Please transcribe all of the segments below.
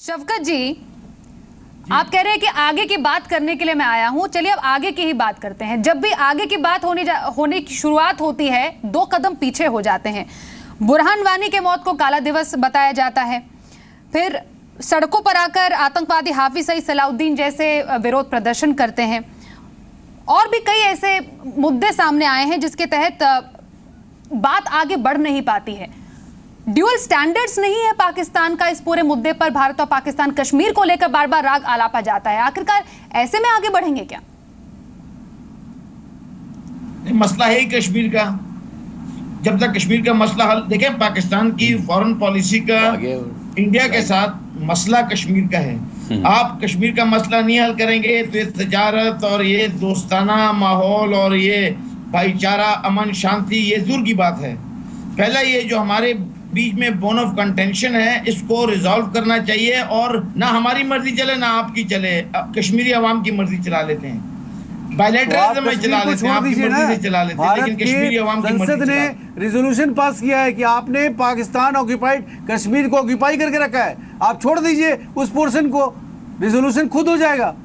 शफकत जी, आप कह रहे हैं कि आगे की बात करने के लिए मैं आया हूं। चलिए अब आगे की ही बात करते हैं। जब भी आगे की बात होने की शुरुआत होती है, दो कदम पीछे हो जाते हैं। बुरहान वानी के मौत को काला दिवस बताया जाता है, फिर सड़कों पर आकर आतंकवादी हाफिज सईद सलाउद्दीन जैसे विरोध प्रदर्शन करते हैं, और भी कई ऐसे मुद्दे सामने आए हैं जिसके तहत बात आगे बढ़ नहीं पाती है। ड्यूअल स्टैंडर्ड्स नहीं है पाकिस्तान का इस पूरे मुद्दे पर। भारत और पाकिस्तान कश्मीर को लेकर बार बार राग आलापा जाता है। आखिरकार ऐसे में आगे बढ़ेंगे क्या? मसला है ही कश्मीर का। जब तक कश्मीर का मसला हल, देखें पाकिस्तान की फॉरेन पॉलिसी का इंडिया के साथ मसला कश्मीर का है। आप कश्मीर का मसला नहीं हल करेंगे तो ये तजारत और ये दोस्ताना माहौल और ये भाईचारा, अमन, शांति, ये दूर की बात है। पहला ये जो हमारे बीच में बोन ऑफ कंटेंशन है, इसको रिजॉल्व करना चाहिए। और ना हमारी मर्जी चले ना आपकी चले, कश्मीरी अवाम की मर्जी चला लेते हैं, बायलैटरलिज्म में चला लेते हैं, आपकी मर्जी से चला लेते हैं, लेकिन कश्मीरी अवाम की मर्जी। संसद ने रिजोल्यूशन पास किया है कि आपने पाकिस्तान ऑक्यूपाइड कश्मीर को ऑक्यूपाई करके रखा है, आप छोड़ दीजिए उस पोर्शन को, रिजोल्यूशन खुद हो जाएगा।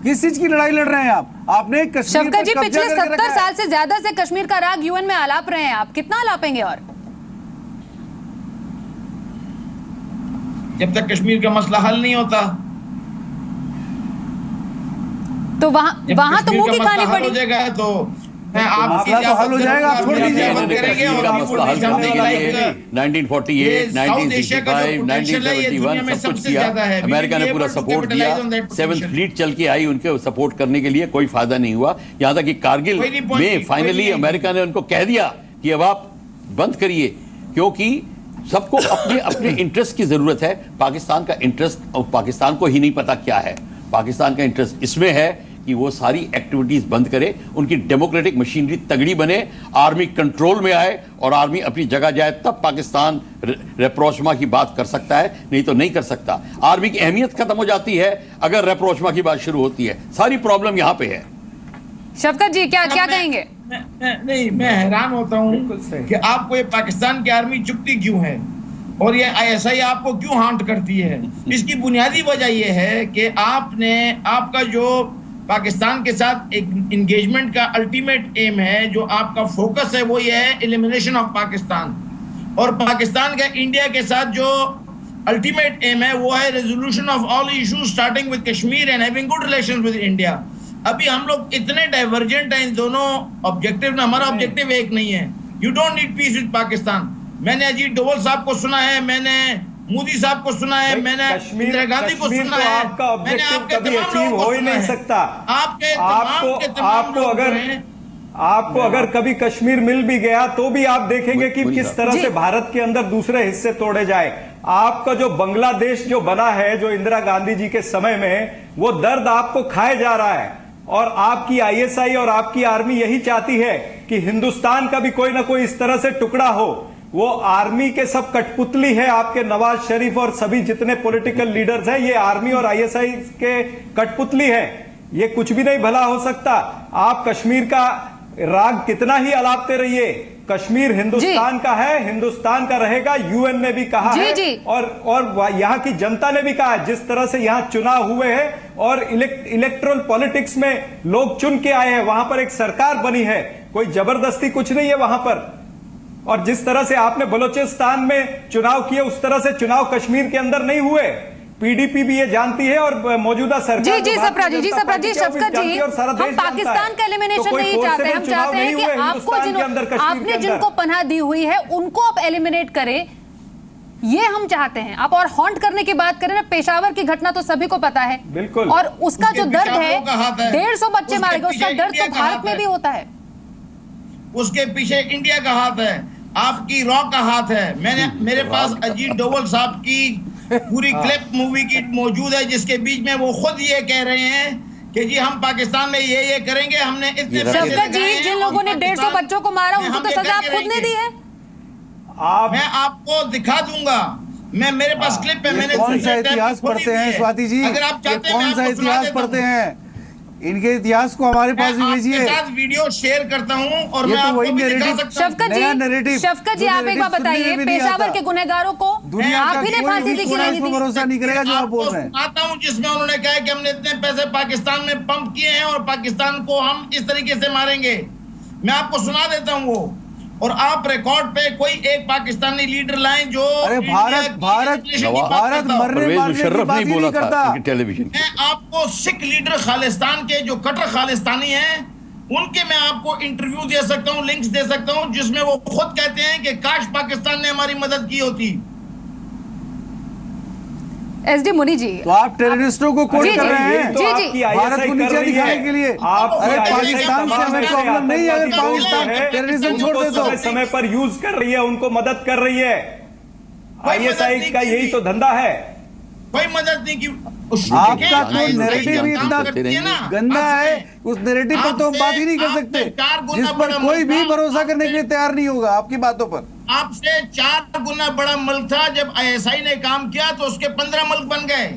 किस चीज की लड़ाई लड़ रहे हैं आप? आपने कश्मीर शफकत जी, पिछले 70 साल से ज्यादा से कश्मीर का राग यूएन में आलाप रहे हैं, आप कितना आलापेंगे? और जब तक कश्मीर का मसला हल नहीं होता तो वहां तो मुंह की खानी पड़ी। हो जाएगा तो मसला तो हल हो जाएगा, आप छोड़ दीजिए। करेंगे और मसला हल करने के लिए 1948, 1965, 1971 सब कुछ किया। अमेरिका ने पूरा सपोर्ट दिया। 7th फ्लीट चल के आई उनके सपोर्ट करने के लिए, कोई फायदा नहीं हुआ। यहाँ तक कि कारगिल में फाइनली अमेरिका ने उनको कह दिया कि अब आप बंद करिए, क्योंकि सबको अपने अपने इंटरेस्ट की जरूरत है। पाकिस्तान का इंटरेस्ट पाकिस्तान को ही नहीं पता क्या है। पाकिस्तान का इंटरेस्ट इसमें है कि वो सारी एक्टिविटीज बंद करे, उनकी डेमोक्रेटिक मशीनरी तगड़ी बने, आर्मी कंट्रोल में आए और आर्मी अपनी जगह जाए, तब पाकिस्तान रेप्रोचमा की बात कर सकता है, नहीं तो नहीं कर सकता। आर्मी की अहमियत खत्म हो जाती है अगर रेप्रोचमा की बात शुरू होती है। सारी प्रॉब्लम यहां पे है। शफकत जी, क्या कहेंगे? मैं हैरान होता हूं कि आपको ये पाकिस्तान की आर्मी चुपती क्यों है और ये आईएसआई आपको क्यों हांट करती है। इसकी बुनियादी वजह यह है कि आपका जो पाकिस्तान के साथ एक इंगेजमेंट का अल्टीमेट एम है, जो आपका फोकस है, वो ये है एलिमिनेशन ऑफ पाकिस्तान। और पाकिस्तान का इंडिया के साथ जो अल्टीमेट एम है वो है resolution of all issues starting with Kashmir and having good relations with India. अभी हम लोग इतने डाइवर्जेंट हैं इन दोनों ऑब्जेक्टिव में। हमारा ऑब्जेक्टिव एक नहीं है। You don't need peace with Pakistan. मैंने अजीत डोवल साहब को सुना है, मैंने मोदी साहब को सुना है, मैंने इंदिरा गांधी को सुना है, मैंने आपके तमाम लोगों को सुना है। आपको अगर कभी कश्मीर मिल भी गया तो भी आप देखेंगे कि किस तरह से भारत के अंदर दूसरे हिस्से तोड़े जाए। आपका जो बांग्लादेश जो बना है, जो इंदिरा गांधी जी के समय में, वो दर्द आपको खाए जा रहा है। और आपकी आईएसआई और आपकी आर्मी यही चाहती है कि हिंदुस्तान का भी कोई ना कोई इस तरह से टुकड़ा हो। वो आर्मी के सब कठपुतली है, आपके नवाज शरीफ और सभी जितने पॉलिटिकल लीडर्स हैं, ये आर्मी और आईएसआई के कठपुतली हैं। ये कुछ भी नहीं भला हो सकता। आप कश्मीर का राग कितना ही अलापते रहिए, कश्मीर हिंदुस्तान का है, हिंदुस्तान का रहेगा। यूएन ने भी कहा है और यहाँ की जनता ने भी कहा है। जिस तरह से यहाँ चुनाव हुए हैं और इलेक्ट्रल पॉलिटिक्स में लोग चुन के आए हैं, वहां पर एक सरकार बनी है, कोई जबरदस्ती कुछ नहीं है वहां पर। और जिस तरह से आपने बलूचिस्तान में चुनाव किए, उस तरह से चुनाव कश्मीर के अंदर नहीं हुए। पीडीपी भी ये जानती है और मौजूदा सरकार। जी सफरा जी, शफकत जी, हम पाकिस्तान का एलिमिनेशन नहीं चाहते। हम चाहते हैं कि आपने जिनको पनाह दी हुई है उनको आप एलिमिनेट करें, ये हम चाहते हैं। आप और हॉन्ट करने की बात करें ना, पेशावर की घटना तो सभी को पता है, बिल्कुल। और उसका जो दर्द है, 150 बच्चे मारे गए, उसका दर्द तो भारत में भी होता है। उसके पीछे इंडिया का हाथ है, आपकी रॉ का हाथ है। मेरे पास अजीत डोवल साहब की पूरी क्लिप मूवी की मौजूद है, जिसके बीच में वो खुद ये कह रहे हैं कि जी हम पाकिस्तान में ये करेंगे, हमने इतने शफकत जी, जिन लोगों ने 150 बच्चों को मारा उनको तो सजा आप खुद ने दी है। मैं आपको दिखा दूंगा, मेरे पास क्लिप है। मैंने कौन सा इतिहास पढ़ते हैं स्वाति जी? अगर आप चाहते हैं कौन सा इतिहास पढ़ते हैं? इनके इतिहास को हमारे पास भी मैं भेजिए। आपके साथ वीडियो शेयर करता हूं और ये मैं तो आपको वही भी दिखा narrative- सकता हूं। शफकत जी आप एक बात बताइए, पेशावर के गुनहगारों को दुनिया आप का ही ने कोई फांसी भी दी कि थोड़ा नहीं इसको दी? भरोसा नहीं करेगा जो आप बोल रहे हैं। सुनाता हूं जिसमें उन्होंने कहा है कि हमने इतने पैसे पाकिस्तान में पंप किए हैं और पाकिस्तान को हम इस तरीके से मारेंगे। मैं आपको सुना देता हूं वो, और आप रिकॉर्ड पे कोई एक पाकिस्तानी लीडर लाएं जो अरे भारत मरने परवेज मारने की मुशर्रफ बात नहीं ही बोला नहीं करता। था टेलीविजन। मैं आपको सिख लीडर खालिस्तान के जो कट्टर खालिस्तानी हैं उनके मैं आपको इंटरव्यू दे सकता हूं, लिंक्स दे सकता हूं, जिसमें वो खुद कहते हैं कि काश पाकिस्तान ने हमारी मदद की होती। एसडी मुनि जी, तो आप टेररिस्टों को कोट जी, कर जी, रहे हैं जी, जी। भारत को नीचे दिखाने के लिए। अरे पाकिस्तान से हमें प्रॉब्लम नहीं है, अगर पाकिस्तान टेररिज्म छोड़ दे तो। समय पर यूज कर रही है, उनको मदद कर रही है। आईएसआई का यही तो धंधा है। कोई मदद नहीं की। आपका तो नैरेटिव ही इतना गंदा है, उस नैरेटिव पर तो हम बात ही नहीं कर सकते, जिस पर कोई भी भरोसा करने के लिए तैयार नहीं होगा आपकी बातों पर। आपसे 4 गुना बड़ा मुल्क था जब आईएसआई ने काम किया तो उसके 15 मुल्क बन गए।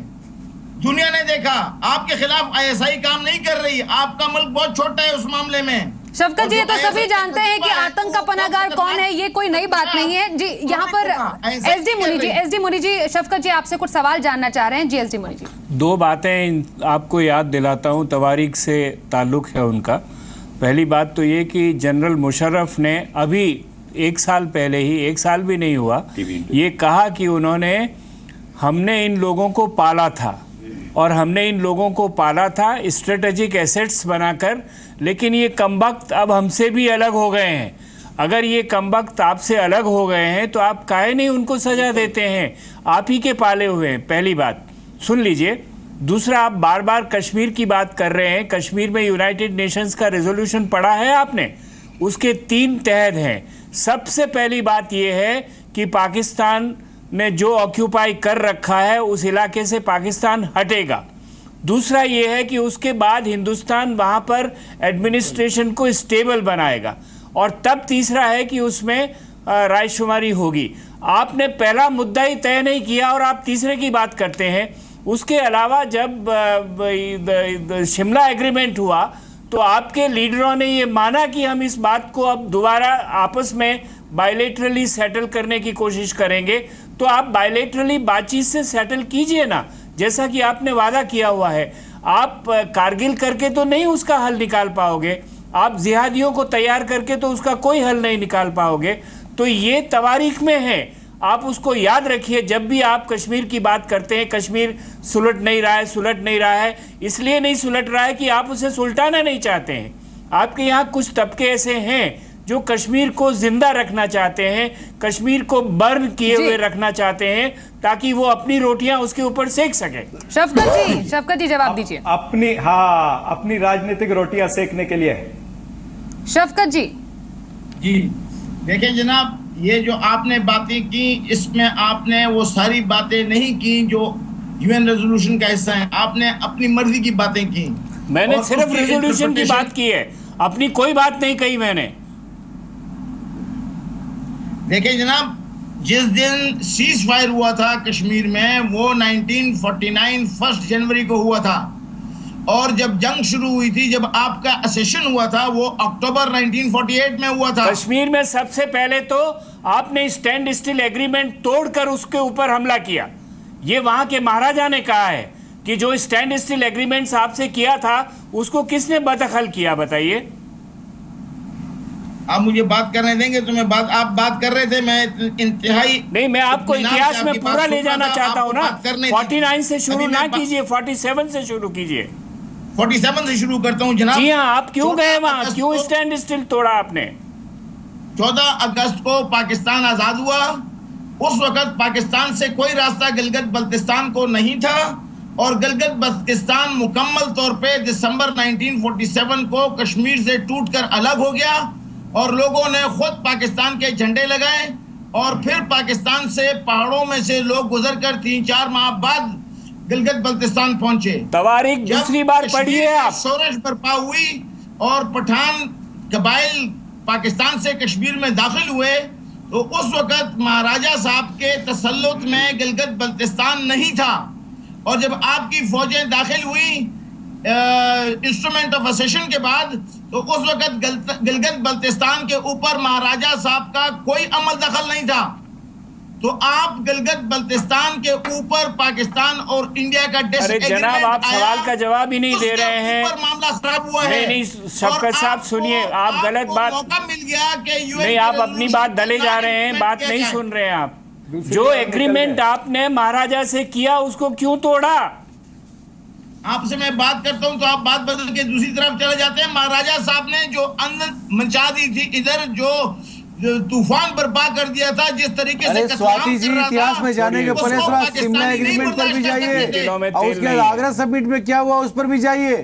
दुनिया ने देखा आपके खिलाफ आईएसआई काम नहीं कर रही, आपका मुल्क बहुत छोटा है उस मामले में। शफकत जी, ये तो सभी जानते हैं कि आतंक का पनाहगार कौन है, ये कोई नई बात नहीं है जी। यहाँ पर एसडी मुनि जी शफकत जी आपसे कुछ सवाल जानना चाह रहे हैं जी। एसडी मुनि जी, 2 बातें आपको याद दिलाता हूँ, तवारीख से ताल्लुक है उनका। पहली बात तो ये कि जनरल मुशर्रफ ने अभी 1 साल पहले ही, 1 साल भी नहीं हुआ, ये कहा कि उन्होंने हमने इन लोगों को पाला था और हमने इन लोगों को पाला था स्ट्रेटेजिक एसेट्स बनाकर, लेकिन ये कमबख्त अब हमसे भी अलग हो गए हैं। अगर ये कमबख्त आपसे अलग हो गए हैं तो आप काहे नहीं उनको सजा देते हैं? आप ही के पाले हुए हैं। पहली बात सुन लीजिए। दूसरा, आप बार बार कश्मीर की बात कर रहे हैं। कश्मीर में यूनाइटेड नेशंस का रेजोल्यूशन पढ़ा है आपने? उसके 3 तहत हैं। सबसे पहली बात यह है कि पाकिस्तान ने जो ऑक्यूपाई कर रखा है उस इलाके से पाकिस्तान हटेगा। दूसरा ये है कि उसके बाद हिंदुस्तान वहाँ पर एडमिनिस्ट्रेशन को स्टेबल बनाएगा, और तब तीसरा है कि उसमें रायशुमारी होगी। आपने पहला मुद्दा ही तय नहीं किया और आप तीसरे की बात करते हैं। उसके अलावा जब शिमला एग्रीमेंट हुआ तो आपके लीडरों ने ये माना कि हम इस बात को अब दोबारा आपस में बायलेटरली सेटल करने की कोशिश करेंगे। तो आप बायलेटरली बातचीत से सेटल कीजिए ना, जैसा कि आपने वादा किया हुआ है। आप कारगिल करके तो नहीं उसका हल निकाल पाओगे, आप जिहादियों को तैयार करके तो उसका कोई हल नहीं निकाल पाओगे। तो ये तवारीख में है, आप उसको याद रखिए। जब भी आप कश्मीर की बात करते हैं, कश्मीर सुलट नहीं रहा है, इसलिए नहीं सुलट रहा है कि आप उसे सुलटाना नहीं चाहते हैं। आपके यहाँ कुछ तबके ऐसे हैं जो कश्मीर को जिंदा रखना चाहते हैं, कश्मीर को बर्न किए हुए रखना चाहते हैं, ताकि वो अपनी रोटियां उसके ऊपर सेक सके। शफकत जी जवाब दीजिए। अपनी राजनीतिक रोटियां सेकने के लिए। शफकत जी देखें जनाब, ये जो आपने बातें की इसमें आपने वो सारी बातें नहीं की जो यूएन रेजोल्यूशन का हिस्सा है। आपने अपनी मर्जी की बातें की। मैंने सिर्फ रेजोल्यूशन की बात की है, अपनी कोई बात नहीं कही मैंने। देखिए जनाब, जिस दिन सीज फायर हुआ था कश्मीर में वो 1949 1 जनवरी को हुआ था, और जब जंग शुरू हुई थी, जब आपका असेशन हुआ था वो अक्टूबर 1948 में हुआ था। कश्मीर में सबसे पहले तो आपने स्टैंड स्टिल एग्रीमेंट तोड़कर उसके ऊपर हमला किया। ये वहां के महाराजा ने कहा है कि जो स्टैंड स्टिल एग्रीमेंट्स आपसे किया था उसको किसने बदखल किया, बताइए। आप मुझे बात करने देंगे तो मैं आप बात कर रहे थे, मैं इंतहाई नहीं, मैं आपको इतिहास में पूरा ले जाना चाहता हूँ ना। 49 से शुरू ना कीजिए, 47 से शुरू कीजिए। 47 से शुरू करता हूँ जनाब। जी हाँ, आप क्यों गए वहां, क्यों स्टैंड स्टिल तोड़ा आपने? 14 अगस्त को पाकिस्तान आजाद हुआ। उस वक्त पाकिस्तान से कोई रास्ता गिलगित बल्तिस्तान को नहीं था, और गिलगित बल्तिस्तान मुकम्मल तौर पे दिसंबर 1947 को कश्मीर से टूटकर अलग हो गया, और लोगों ने खुद पाकिस्तान के झंडे लगाए, और फिर पाकिस्तान से पहाड़ों में से लोग गुजरकर 3-4 माह बाद गिलगित बल्तिस्तान पहुंचे। तवारीख दूसरी बार पढ़िए आप। शोरश बर्पा हुई और पठान कबाइल पाकिस्तान से कश्मीर में दाखिल हुए, तो उस वक्त महाराजा साहब के तसल्लुत में गिलगित बल्तिस्तान नहीं था, और जब आपकी फौजें दाखिल हुई इंस्ट्रूमेंट ऑफ असेशन के बाद, तो उस वक्त गिलगित बल्तिस्तान के ऊपर महाराजा साहब का कोई अमल दखल नहीं था। तो आप गिलगित बल्तिस्तान के ऊपर पाकिस्तान और इंडिया का अरे जनाब, आप सवाल का जवाब ही नहीं दे रहे हैं। मामला खराब हुआ है। नहीं शफकत साहब सुनिए, आप गलत बात, मौका मिल गया कि नहीं, आप अपनी बात डले जा रहे हैं, बात नहीं सुन रहे हैं आप। जो एग्रीमेंट आपने महाराजा से किया उसको क्यों तोड़ा? आपसे मैं बात करता हूं तो आप बात बदल के दूसरी तरफ चले जाते हैं। महाराजा साहब ने जो अंदर मचा दी थी, इधर जो तूफान बर्पा कर दिया था, जिस तरीके से स्वाति जी, इतिहास में जाने के पहले थोड़ा शिमला एग्रीमेंट पर भी जाइए, और उसके बाद आगरा समिट में क्या हुआ उस पर भी जाइए।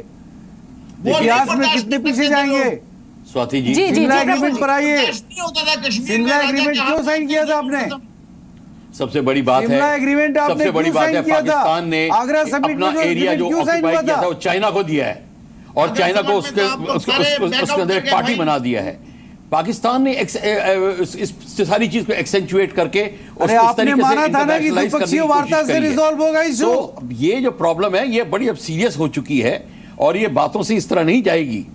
इतिहास में कितने पीछे जाएंगे? स्वाति जी, शिमला एग्रीमेंट पर आइए। शिमला एग्रीमेंट क्यों साइन किया था आपने? सबसे बड़ी बात है, एग्रीमेंट आपने सबसे बड़ी बात है, पाकिस्तान ने आगरा समिट में अपना एरिया जो ऑक्यूपाई किया था वो चाइना को दिया है, और चाइना को उसके अंदर एक पार्टी बना दिया है। पाकिस्तान ने इस सारी चीज को एक्सेंचुएट करके इस तरीके से इंटरनेशनलाइज करने की कोशिश करी है। तो ये जो प्रॉब्लम है ये बड़ी अब सीरियस हो चुकी है, और ये बातों से इस तरह नहीं जाएगी।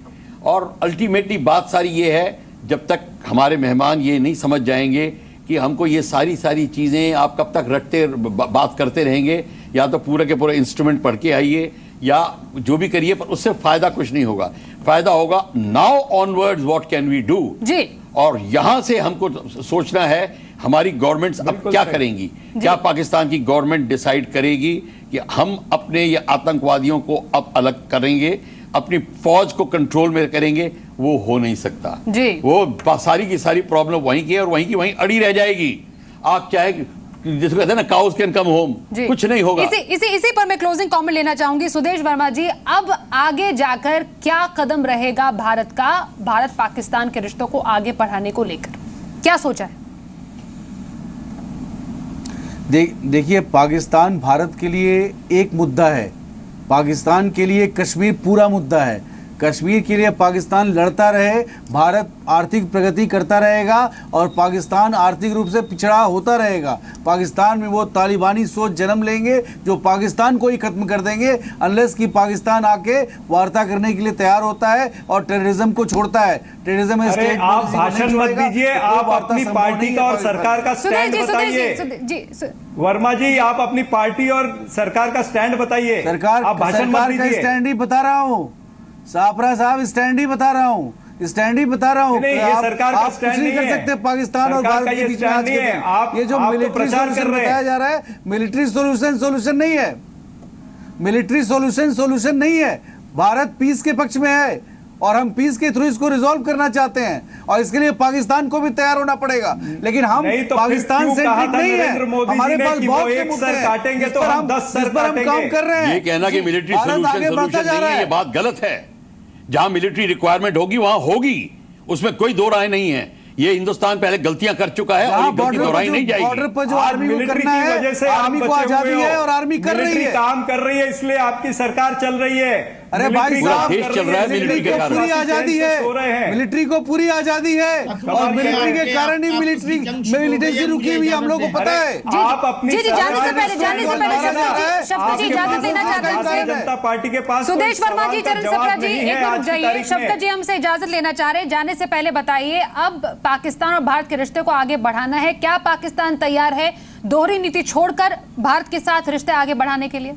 और अल्टीमेटली बात सारी ये है, जब तक हमारे मेहमान ये नहीं समझ जाएंगे कि हमको ये सारी चीजें आप कब तक रटते बात करते रहेंगे, या तो पूरे के पूरे इंस्ट्रूमेंट पढ़ के आइए या जो भी करिए, पर उससे फायदा कुछ नहीं होगा। फायदा होगा now onwards what can we do जी, और यहां से हमको सोचना है हमारी गवर्नमेंट्स अब क्या करेंगी। क्या पाकिस्तान की गवर्नमेंट डिसाइड करेगी कि हम अपने ये आतंकवादियों को अब अलग करेंगे, अपनी फौज को कंट्रोल में करेंगे? वो हो नहीं सकता जी। वो सारी की सारी प्रॉब्लम वहीं की है और वहीं की वहीं अड़ी रह जाएगी। आप चाहे जिसको कहते हैं ना काउस कैन कम होम, कुछ नहीं होगा। इसी पर मैं क्लोजिंग कमेंट लेना चाहूंगी। सुदेश वर्मा जी, अब आगे जाकर क्या कदम रहेगा भारत का, भारत पाकिस्तान के रिश्तों को आगे बढ़ाने को लेकर क्या सोचा है? देखिए, पाकिस्तान भारत के लिए एक मुद्दा है, पाकिस्तान के लिए कश्मीर पूरा मुद्दा है। कश्मीर के लिए पाकिस्तान लड़ता रहे, भारत आर्थिक प्रगति करता रहेगा और पाकिस्तान आर्थिक रूप से पिछड़ा होता रहेगा। पाकिस्तान में वो तालिबानी सोच जन्म लेंगे जो पाकिस्तान को ही खत्म कर देंगे, अनलेस कि पाकिस्तान आके वार्ता करने के लिए तैयार होता है और टेररिज्म को छोड़ता है। टेररिज्म में आप भाषण मत दीजिए, आप अपनी पार्टी का और सरकार का स्टैंड बताइए। वर्मा जी, आप अपनी पार्टी और सरकार का स्टैंड बताइए। सरकार का स्टैंड ही बता रहा हूँ सापरा साहब, स्टैंड ही बता रहा हूँ, स्टैंड ही बता रहा हूँ। ये सरकार का स्टैंड नहीं कर सकते पाकिस्तान और भारत के बीच में। आप ये जो मिलिट्री सोल्यूशन बताया जा रहा है, मिलिट्री सोल्यूशन नहीं है, मिलिट्री सोल्यूशन नहीं है। भारत पीस के पक्ष में है और हम पीस के थ्रू इसको रिजॉल्व करना चाहते हैं, और इसके लिए पाकिस्तान को भी तैयार होना पड़ेगा। लेकिन हम पाकिस्तान सेंट्रिक नहीं है, हमारे पास बहुत से मुद्दे हैं जिस पर हम काम कर रहे हैं। ये कहना कि मिलिट्री सोल्यूशन नहीं है, ये बात गलत है। जहां मिलिट्री रिक्वायरमेंट होगी वहां होगी, उसमें कोई दो राय नहीं है। ये हिंदुस्तान पहले गलतियां कर चुका है और ये गलती दोहराई नहीं जाएगी। बॉर्डर पर जो आर्मी को करना है, वजह से आर्मी को आजादी है और आर्मी कर रही है, काम कर रही है, इसलिए आपकी सरकार चल रही है। अरे भाई साहब, देश चल रहा है, मिलिट्री के कारण पूरी आजादी है, मिलिट्री को पूरी आजादी है, और मिलिट्री के कारण ही मिलिटेंसी रुकी हुई हम लोग को पता है। आप अपनी जाने से पहले शफकत जी इजाजत लेना चाहते हैं जनता पार्टी के पास। सुदेश वर्मा जी, चरण सप्रा जी, एक मिनट जाइए। शफकत जी हमसे इजाजत लेना चाह रहे हैं, जाने से पहले बताइए, अब पाकिस्तान और भारत के रिश्ते को आगे बढ़ाना है, क्या पाकिस्तान तैयार है दोहरी नीति छोड़कर भारत के साथ रिश्ते आगे बढ़ाने के लिए?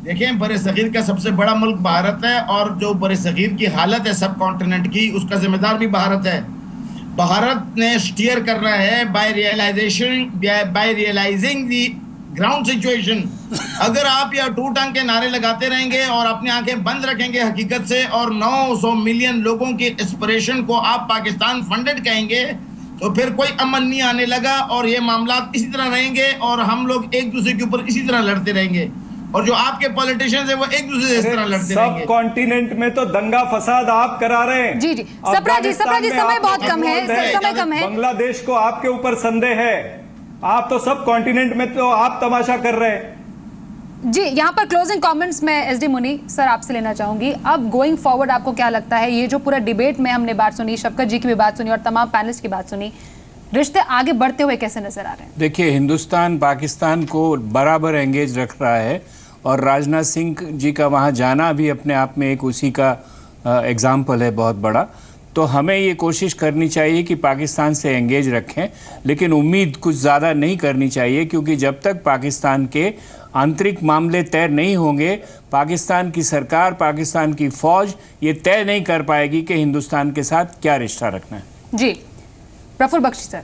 देखिए, बरे-सगीर का सबसे बड़ा मुल्क भारत है, और जो बरे-सगीर की हालत है सब कॉन्टिनेंट की, उसका जिम्मेदार भी भारत है। भारत ने स्टीयर कर रहा है by realising the ground situation. अगर आप या टू टंग के नारे लगाते रहेंगे और अपनी आंखें बंद रखेंगे हकीकत से, और 900 मिलियन लोगों की एस्पिरेशन को आप पाकिस्तान फंडेड कहेंगे, तो फिर कोई अमन नहीं आने लगा, और ये मामला इसी तरह रहेंगे और हम लोग एक दूसरे के ऊपर इसी तरह लड़ते रहेंगे, और जो आपके पॉलिटिशियंस है वो एक दूसरे से इस तरह लड़ते रहेंगे। सब कॉन्टिनेंट में तो दंगा फसाद आप करा रहे हैं। जी, सप्रा जी, समय बहुत कम है, समय कम है। बांग्लादेश को आपके ऊपर संदेह है, आप तो सब कॉन्टिनेंट में तो आप तमाशा कर रहे हैं। जी, यहाँ पर क्लोजिंग कमेंट्स में एसडी मुनी सर आपसे लेना चाहूंगी। अब गोइंग फॉरवर्ड आपको क्या लगता है, ये जो पूरा डिबेट में हमने बात सुनी, शफकत जी की भी बात सुनी और तमाम पैनलिस्ट की बात सुनी, रिश्ते आगे बढ़ते हुए कैसे नजर आ रहे हैं? देखिए, हिंदुस्तान पाकिस्तान को बराबर एंगेज रख रहा है और राजनाथ सिंह जी का वहाँ जाना भी अपने आप में एक उसी का एग्जाम्पल है बहुत बड़ा। तो हमें ये कोशिश करनी चाहिए कि पाकिस्तान से एंगेज रखें, लेकिन उम्मीद कुछ ज़्यादा नहीं करनी चाहिए, क्योंकि जब तक पाकिस्तान के आंतरिक मामले तय नहीं होंगे, पाकिस्तान की सरकार, पाकिस्तान की फौज ये तय नहीं कर पाएगी कि हिंदुस्तान के साथ क्या रिश्ता रखना है। जी प्रफुल्ल बख्शी सर।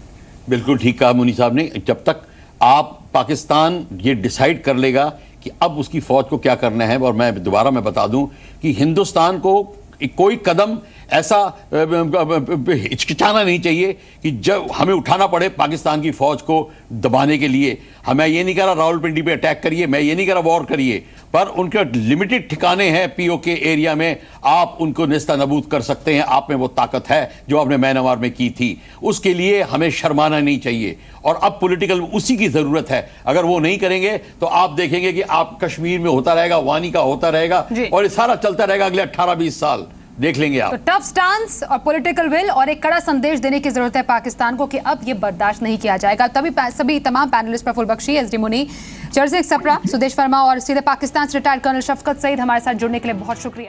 बिल्कुल ठीक कहा मुनी साहब ने। जब तक आप पाकिस्तान ये डिसाइड कर लेगा कि अब उसकी फौज को क्या करना है, और मैं दोबारा बता दूं कि हिंदुस्तान को कोई कदम ऐसा हिचकिचाना नहीं चाहिए कि जब हमें उठाना पड़े पाकिस्तान की फौज को दबाने के लिए। हमें ये नहीं कह रहा रावलपिंडी पे अटैक करिए, मैं ये नहीं कह रहा वॉर करिए, पर उनके लिमिटेड ठिकाने हैं पीओके एरिया में, आप उनको नेस्तनाबूद कर सकते हैं। आप में वो ताकत है जो आपने म्यांमार में की थी, उसके लिए हमें शर्माना नहीं चाहिए। और अब पॉलिटिकल उसी की जरूरत है। अगर वो नहीं करेंगे तो आप देखेंगे कि आप कश्मीर में होता रहेगा, वानी का होता रहेगा, और ये सारा चलता रहेगा अगले 18-20 साल, देख लेंगे आप। तो टफ स्टांस और पॉलिटिकल विल और एक कड़ा संदेश देने की जरूरत है पाकिस्तान को कि अब ये बर्दाश्त नहीं किया जाएगा। तभी सभी तमाम पैनलिस्ट प्रफुल्ल बख्शी, एसडी मुनी, चरसिक सप्रा, सुदेश वर्मा और सीधे पाकिस्तान से रिटायर्ड कर्नल शफकत सईद हमारे साथ जुड़ने के लिए बहुत शुक्रिया।